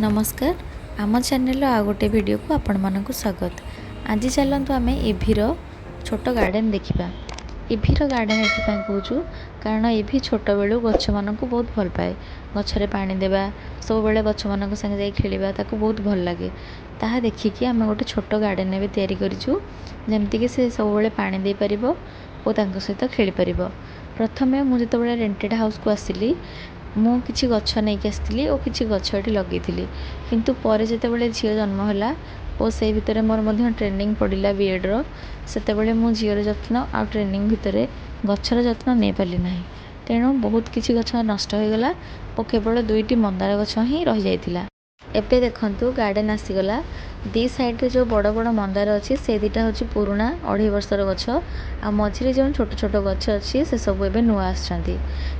नमस्कार आम चैनल आ गोटे वीडियो को आपण मानक स्वागत। आज चलतु आम एभिर छोट गार्डन देखा। एभिर गार्डन ये कहूँ कारण एभि छोट बेलू गछ मान बहुत भल पाए। गचरे पानी देवा सब बेले गछ मान संगे खेलवा ताक बहुत भल लगे। ताहा देखिकी आम गोटे छोट गार्डन एवं तैयारी करूँ जमती से सब बेले पानी दे पार और सहित खेली पार। प्रथमे मुझे रेंटेड हाउस को आसिली मु किछि गछ नहीं आसती और किछि गछ ये लगे किंतु पर जिते झील जन्म है और से भितर मोर ट्रेनिंग पड़ा बीएड्र से मो झीर जत्न आ ट्रेनिंग भितर गचर जत्न नहीं पारि ना। तेणु बहुत किछि गछ नष्ट हो गला और केवल दुईटी मंदार गछ ही रही जाइथिला। एबे देखंतु गार्डन आसीगला दी साइड रे जो बड़ बड़ मंदार अच्छी से दुटा हूँ पुराणा 2.5 वर्षर गछ आ मझिरे जो छोट छोट गछ अच्छी से सब एबे नुआ आछंती।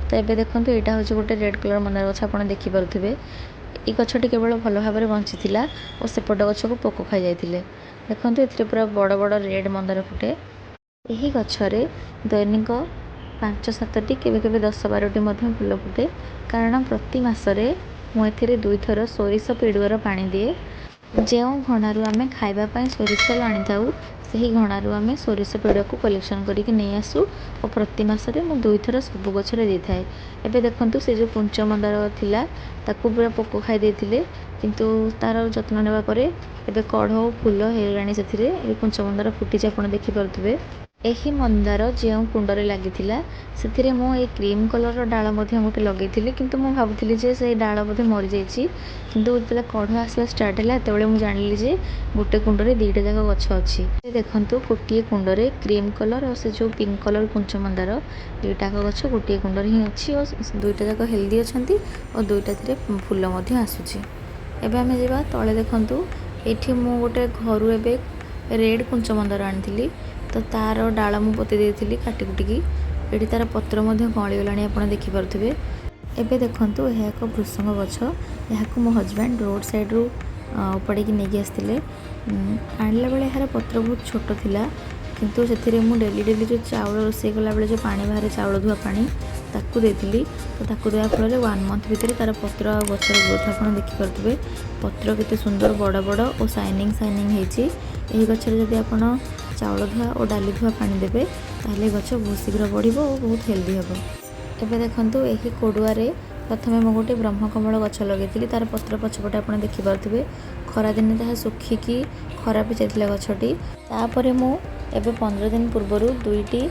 तो एबे देखंतु एटा हूँ गोटे रेड कलर मंदार गछ आपण देखि पारुथिबे। ई गछटी केवल भल भाव बंचीथिला और सेपट गछ को पोक खाई जाइथिले। देखंतु एथिरे पूरा बड़ बड़ रेड मंदार फुटे। एही गछरे दैनिक 5-7टी केबे केबे 10-12टी मध्य फूल फुटे कारण प्रति मासरे मु एथिरे 2 थर सोरिष पिडुआर पानी दिए। जो घणारू आम खावाई सोरिष तेल आनी था से घणारू आम सोरिष पिडुआ को कलेक्शन करके नहीं आसू और प्रति मासरे मु 2 थर सब गचरे दे थाए। एबे देखंतु से जो पुंच मंदार थिला ताकू पूरा पोक खाई देथिले किंतु तार जत्न नेबा परे एबे कढ़ फूल हेलाणी सेथिरे ए पुंच मंदार फुटी आपण देखि पारुथिबे। एही मंदार जो कुंडरे लागिथिला सेथिरे मो ए क्रीम कलर डाल मध्य गोटे लगेइथिली किंतु मु भाबुथिली जे से डाल बोधे मरि जाइछि किंतु जेतले कढ़ आसवा स्टार्ट हैला तेबेले मु जानिली जे गोटे कुंडरे दुईटा जाक गछ अछि। देखंतु गोटे कुंडरे क्रीम कलर और से जो पिंक कलर पुंच मंदार दुईटा गछ गोटे कुंडरे ही अछि और दुईटा जाक हेल्दी अछंती और दुईटा थिरे फूल मध्य आसुछि। एबे आमे जेबा तळे देखंतु एठी मु गोटे घरु एबे रेड पुंच मंदार आनिथिली तो तार डाल मु पोती देइथिली काटी कुटिकी एठी तार पत्र मध्य गली गलाणी आपण देखि पारुथिबे। एबे देखंतु यह एक भृसंग गछ याकू मो हजबैंड रोड साइड रु उपाड़ी की नहीं आसते आणला बेले यार पत्र बहुत छोट थिला किंतु से मु डेली डेली जो चाउल रोषे कला बेले जो पानी बाहर चाउल धुआ पानी ताकू देइथिली तो ताकू देवा फल 1 मंथ भितर तार पत्र गछर ग्रोथ आपण देखि पारुथिबे। पत्र केते सुंदर बड़ बड़ और शाइनिंग शाइनिंग हेछि। एही गछर जदि आपण चाउल धुआ और डाली धुआ पानी देबे ताहले गछ बहुत शीघ्र बढ़िबो और बहुत हेल्दी हेबो। एबे देखंतु एही कोडुआरे प्रथमे मु गोटे ब्रह्मकमल गछ लगेइथिली तार पत्र पछपटे आपण देखि पारुथिबे। खरा दिन ताहा सुखिकी खराब जाइथिला गछटी तापरे मु एबे 15 दिन पूर्वरु दुईटी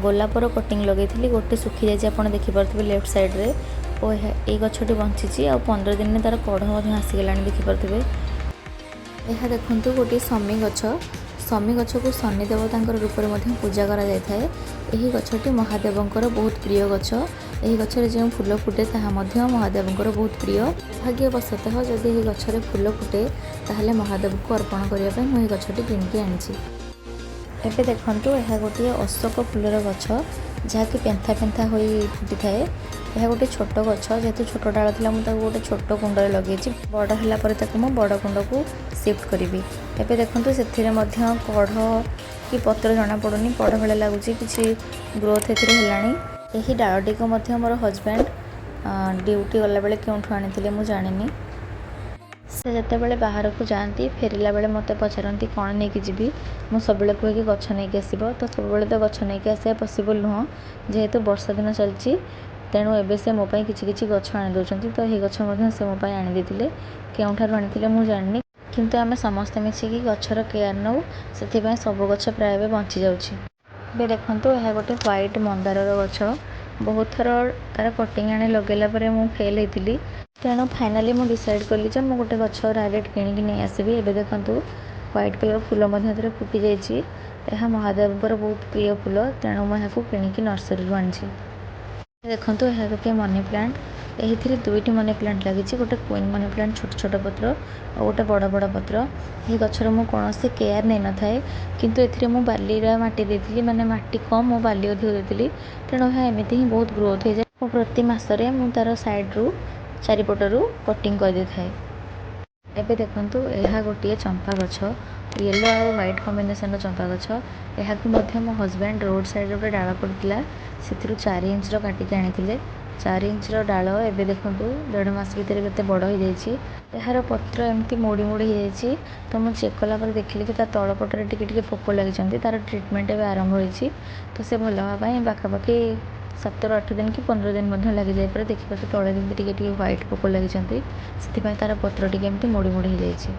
गोलापर कटिंग लगेइथिली गोटे सुखी जाइछि आपण देखि पारुथिबे लेफ्ट साइड रे और ए गछटी बंचिछि आ 15 दिन तार कढ़ मधे आसी गेलानी देखि पारुथिबे। एहा देखंतु गोटे समी गछ को शनि देवतांकर रूप में पूजा करा जाय थाए। एही गछटी महादेवंकर बहुत प्रिय गछ। एही गछरे जो फूल फुटे ताहा मध्य महादेवंकर बहुत प्रिय। भाग्यवशतः जदि एही गछरे फूल फुटे ताहले महादेव को अर्पण करिया पय मु एही गछटी किनके आनिछि। एबे देखंतु एहा गोटे अशोक फूलर गछ जहाँकि पेंथा पेंथा होई फुटी थाए। यह गोटे छोट गछ जेहेतु छोट डाल थिला मु ताको गोटे छोट कुंडरे लगेछि बड़ हैला परे ताको मु बड़ कुंड को शिफ्ट करिवि। एबे देखंतु सेथिरे मध्य कढ़ कि पत्र जणा पड़ुनी कढ़ भले लागुछि किछि ग्रोथ एथिरे हेलाणी। एही डालटी को मध्य मोर हजबैंड ड्यूटी गला बेले केउठु आनिथिले मु जानिनी। से जते बेले बाहर को जाती फेरला बेले मत पचारती कौन नहीं जीवी मु सब कहे कि गछ नहीं आसब तो सब तो गछ नहीं आसा पॉसिबल नुह जेहेतु वर्षा दिन चलती तेणु एबे से मो किछि किछि गछ आनी दउछंती तो ये गछ से मो आनी देथिले केउठारु आनिथिले मु जानिनी किंतु आमे समस्त मिसिकी गछर केयर नौ से सब गछ प्राय बंची जाउछि। बे देखंतु यह गोटे व्हाइट मंदार गछ बहुत थर तार कटिंग आनी लगेला परे मु फेल होइतिली तेणु फाइनाली मु डिसाइड कली जे मु गोटे गछ डायरेक्ट किनिकी नहीं आसबि। एबे देखंतु व्हाइट कलर फूल मध्य फुटी जाइछि। यह महादेवंकर बहुत प्रिय फूल तेणु मु याकू किनिकी नर्सरी रु आनिछि। देखंतु यह गोटे मनी प्लांट एही दुईटी मनी प्लांट लगी गोटे क्वीन मनी प्लांट छोट छोट पत्र और गोटे बड़ बड़ पत्र। ये गछर मु कौनसी केयर नहीं न थाए किंतु एथिरे मु बालीरा माटी देथिली माने माटी कम मु बाली अधिक देथिली तेणु यह एमिति ही बहुत ग्रोथ हो जाए। प्रति मासरे मु तार साइड रु चारिपटरू कटिंग कर दे थाए। एबे देखंतु यह गोटे चंपा गछ येलो और व्हाइट कॉम्बिनेशन चंपा गछ यह मो हजबैंड रोड साइड गोटे डाल पड़ता से 4 इंच काटिक आनी 4 इंचर डाल एवं देखूँ 1.5 मास भितर केते बड़ हो जाइए। यार पत्र एमती मोड़ी मोड़ी हो जाइए। तो मुझे चेक कलापर देखिली कि तलपटे टिके पोक लगी तार ट्रिटमेंट एवं आरंभ होती। तो से भल हाँपाई पाखापाखि 7-8 दिन कि 15 दिन लगी जाए। देखिए तले जमी टे ह्वाइट पोक लगी से तार पत्र टी एमती मोड़ी मोड़ी हो जाइए।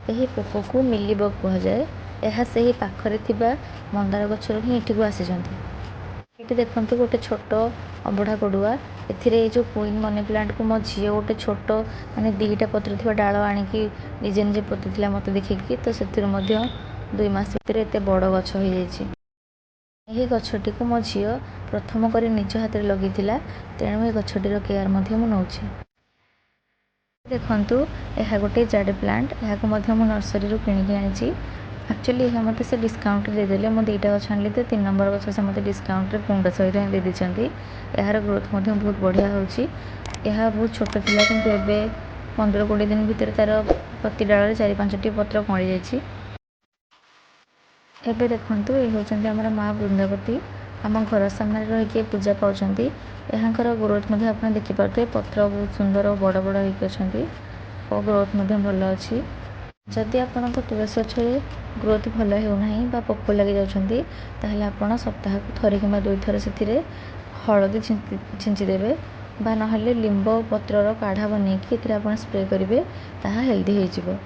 यही पोक को मिलीबग कहुए। यह से ही पाखरे थिबा मंदार गचर ही ये आसी। ये देखो गोटे छोट अबढ़ा कड़ुआ ए जो क्वीन मनी प्लांट को मो झी गोटे छोट माने 2टा पत्र थी डाल आणिकी निजे निजे पोती मत देखिकी। तो से 2 मास भितर एत बड़ गछ हो जाइए। यही गछटी को मो झी प्रथम कर निज हाथ में लगे तेणु ये गछटीर केयर मुझे। देखु यह गोटे जाडे प्लांट यह नर्सरी किणिकी आनी। एक्चुअली यह मत से डिस्काउंट देदेले। मुझे 2टा गछ आनी तो 3 नंबर गछ से मत डिस्काउंट कुंड सहित दे देते। यार ग्रोथ बहुत बढ़िया होची। यह बहुत छोट थिला किंतु एबे 15-20 दिन भितर तार प्रति डाल 4-5टी पत्र कड़ी जाइए। एबे देखंतु ये होचंती हमर माँ वृंदावती आम घर सामने रही पूजा पाँच। यहाँ ग्रोथ आप देखिपे पत्र बहुत सुंदर और बड़ बड़ होती और ग्रोथ भल अच्छी। जदि आपण तुलसी गछ ग्रोथ भल होना पोक लगी जाती आप सप्ताह को थरे कि 2 थर से हलदी छींचीदेवे ना लिंब पत्रर काढ़ा बनईकि स्प्रे करेंगे ताहा हेल्दी हो।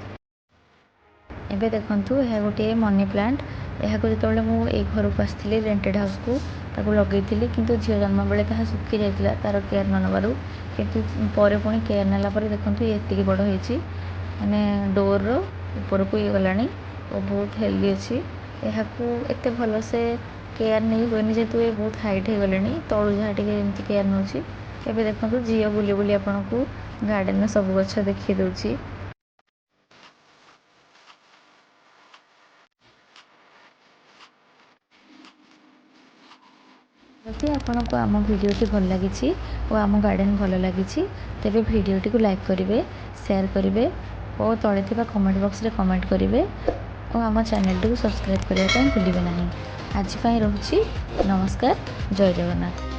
एबे देखंतु यह गोटे मनी प्लांट यह जो मुझे घर को आसती रेंटेड हाउस को ताको लगे किंतु झील जन्म बेले ताहा सुखी जाता तार केयर न नबारू किंतु पर पुणी केयर नेला देखूँ ये बड़ होती माने डोर ऊपर को ये गलानी और बहुत हेल्दी अच्छी। यहाँ एत भल से केयर नहीं हुए जेहेतु ये बहुत हाइट हो गले तलू जहाँ टे केयर नौ। एबे देखो झील बुली बुली आपन को गार्डन में सब गछ देखी दूची। जदि आपन को आम भिडियोटी भल लगी और आम गार्डन भल लगी तेरे भिडियोटी को लाइक करेंगे, शेयर करेंगे और तले थिबा कमेंट बॉक्स रे कमेंट करेंगे और आम चैनल को सब्सक्राइब करने भूलिए ना। आज रोची नमस्कार, जय जगन्नाथ।